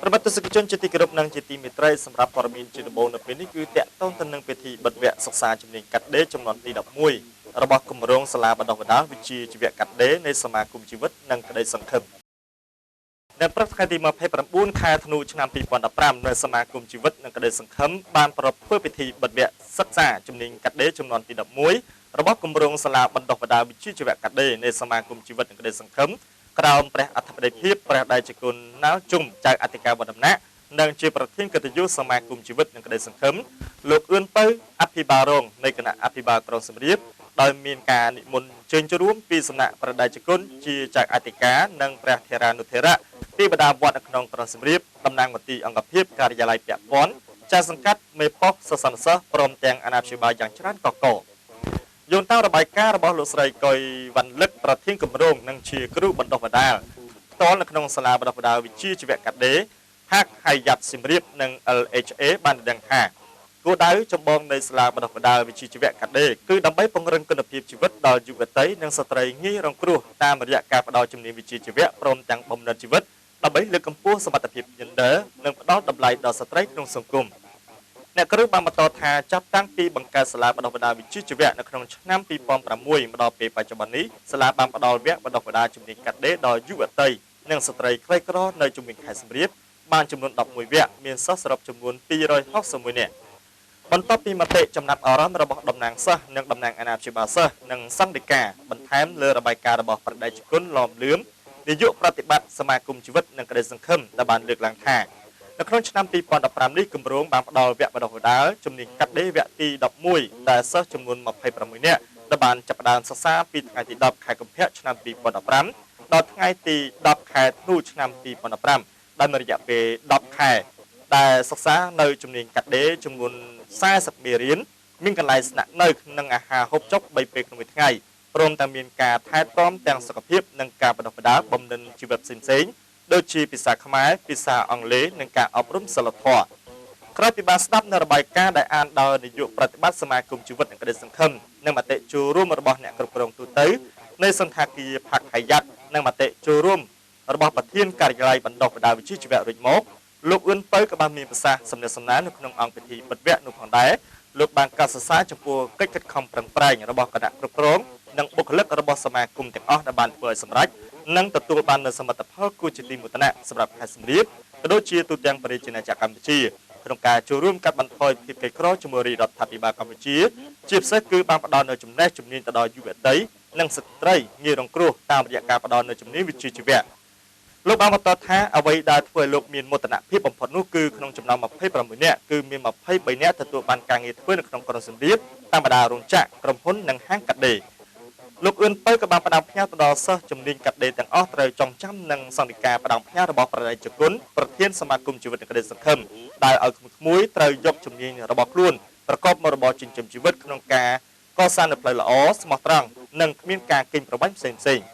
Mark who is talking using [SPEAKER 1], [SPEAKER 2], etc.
[SPEAKER 1] ប្រវត្តិសកម្មជនជាទីគោរពនិងជាទីមេត្រីសម្រាប់ព័ត៌មានជាដំបូងនៅពេលនេះគឺតាក់ទងទៅនឹងពិធីបិទវគ្គសិក្សាជំនាញកាត់ដេរចំនួនទី11របស់គម្រោងសាលាបណ្ដុះបណ្ដាលវិជ្ជាជីវៈកាត់ដេរនៃសមាគមជីវិតនិងក្តីសង្ឃឹមនៅព្រឹកថ្ងៃទី29ខែធ្នូឆ្នាំ2015នៅសមាគមជីវិតនិងក្តីសង្ឃឹមបានប្រពៃពិធីបិទវគ្គសិក្សាជំនាញកាត់ដេរចំនួនទី11របស់គម្រោងសាលាបណ្ដុះបណ្ដាលវិជ្ជាជីវៈកាត់ដេរនៃសមាគមជីវិតនិងក្តីសង្ឃឹមក្រោមព្រះអធិបតីភាពព្រះដៃជាគុណណាល់ជុំចៅអធិការវត្តនៈនិងជាប្រធានកិត្តិយសសមាគមជីវិតនិងក្តីសង្ឃឹមលោកអឿនពៅអភិបាលរងនៃគណៈអភិបាលក្រុងសៀមរាបដោយមានការនិមន្តជើញចូលរួមពីសំណាក់ព្រះដៃជាគុណជាចៅអធិការនិងព្រះធេរានុធេរៈទីបដាវត្តនៅក្នុងក្រុងសៀមរាបតំណាងមន្ទីរអង្គភាពការិយាល័យពាក់ព័ន្ធចៅសង្កាត់មេប៉ុស្តិ៍សិស្សនិស្សិតព្រមទាំងអាណាព្យាបាលយ៉ាងច្រើនកកយោងតាមរបាយការណ៍របស់លោកស្រីកុយវ៉ាន់លឹកប្រធានគម្រោងនិងជាគ្រូបណ្ដុះបណ្ដាលផ្ទាល់នៅក្នុងសាលាបណ្ដុះបណ្ដាលវិជ្ជាជីវៈកាត់ដេរហាកហៃយ៉ាត់សៀមរាបនិង LHA បានដឹងថាគោលដៅចម្បងនៃសាលាបណ្ដុះបណ្ដាលវិជ្ជាជីវៈកាត់ដេរគឺដើម្បីពង្រឹងគុណភាពជីវិតដល់យុវតីនិងស្ត្រីងាយរងគ្រោះតាមរយៈការផ្ដល់ជំនាញវិជ្ជាជីវៈព្រមទាំងបំណិតជីវិតដើម្បីលើកកម្ពស់សមត្ថភាព gender និងផ្ដល់តម្លៃដល់ស្ត្រីក្នុងសង្គមអ្នកគ្រូបានបន្តថាចាប់តាំងពីបង្កើតសាលាបណ្ដុះបណ្ដាលវិជ្ជាជីវៈនៅក្នុងឆ្នាំ2006មកដល់ពេលបច្ចុប្បន្ននេះសាលាបានផ្ដល់វគ្គបណ្ដុះបណ្ដាលជំនាញកាត់ដេរដល់យុវតីនិងស្ត្រីក្រីក្រនៅជំនាញខេត្តសៀមរាបបានចំនួន11វគ្គមានសិស្សសរុបចំនួន261នាក់បន្ទាប់ពីមតិចំណាត់អារម្មណ៍របស់តំណាងសិស្សនិងតំណាងអាណាព្យាបាលសិស្សនិងសង្ឃដីកាបន្ថែមលើរបាយការណ៍របស់ប្រដេជគុណឡំលឿមនាយកប្រតិបត្តិសមាគមជីវិតនិងក្តីសង្ឃឹមដែលបានលើកឡើងថានៅក្នុងឆ្នាំ2015នេះគម្រោងបានផ្ដល់វគ្គបណ្ដុះបណ្ដាលជំនាញកាត់ដេរវគ្គទី11ដែលសិស្សចំនួន26នាក់ដែលបានចាប់ផ្ដើមសិក្សាពីថ្ងៃទី10ខែកុម្ភៈឆ្នាំ2015ដល់ថ្ងៃទី10ខែធ្នូឆ្នាំ2015ដែលមានរយៈពេល10ខែដែលសិក្សានៅជំនាញកាត់ដេរចំនួន40មេរៀនមានកន្លែងស្នាក់នៅនិងអាហារហូបចុក3ពេលក្នុងមួយថ្ងៃព្រមទាំងមានការថែទាំទាំងសុខភាពនិងការបណ្ដុះបណ្ដាលបំណិនជីវិតផ្សេងៗដូចជាភាសាខ្មែរភាសាអង់គ្លេសនិងការអប់រំសិលធម៌ក្រោយពីបានស្ដាប់នៅរបាយការណ៍ដែលអានដោយនាយកប្រតិបត្តិសមាគមជីវិតនិងក្តីសង្ឃឹមនិងមតិចូលរួមរបស់អ្នកគ្រប់គ្រងទូទៅនៃសន្តាគារផាក់ហៃយ៉ាត់និងមតិចូលរួមរបស់ប្រធានការិយាល័យបណ្ដុះបណ្ដាលវិជ្ជាជីវៈរួចមកលោកអឿនពៅក៏បានមានប្រសាសន៍សំណេះសំណាលនៅក្នុងអង្គពិធីបិទវគ្គនោះផងដែរលោកបានកោតសរសើរចំពោះកិច្ចខិតខំប្រឹងប្រែងរបស់គណៈគ្រប់គ្រងនិងបុគ្គលិករបស់សមាគមទាំងអស់ដែលបានធ្វើឲ្យសម្រេចនិងទទួលបាននូវសមិទ្ធផលគួរជាទីមោទនៈសម្រាប់ខេត្តសៀមរាបក៏ដូចជាទូទាំងប្រជាជនជាតិកម្ពុជាក្នុងការចូលរួមកាត់បន្ថយភាពក្រីក្រជាមួយរដ្ឋាភិបាលកម្ពុជាជាពិសេសគឺបានផ្ដល់នូវចំណេះជំនាញទៅដល់យុវតីនិងស្ត្រីងាយរងគ្រោះតាមរយៈការផ្ដល់នូវជំនាញវិជ្ជាជីវៈលោកបានបន្តថាអ្វីដែលធ្វើឲ្យលោកមានមោទនភាពបំផុតនោះគឺក្នុងចំណោម26នាក់គឺមាន23នាក់ទទួលបានការងារធ្វើនៅក្នុងក្រុងសៀមរាបតាមបណ្ដារោងចក្រក្រុមហ៊ុននិងហាងកាត់ដេរលោកអឿនពៅក៏បានផ្ដាំផ្ញើទៅដល់សិស្សជំនាញកាត់ដេរទាំងអស់ត្រូវចងចាំនិងសន្និការផ្ដាំផ្ញើរបស់ប្រដេជគុណប្រធានសមាគមជីវិតនិងក្តីសង្ឃឹមដែលឲ្យក្មួយៗត្រូវយកជំនាញរបស់ខ្លួនប្រកបមុខរបរចិញ្ចឹមជីវិតក្នុងការកសាងនូវផ្លូវល្អស្មោះត្រង់និងគ្មានការកេងប្រវ័ញ្ចផ្សេងៗ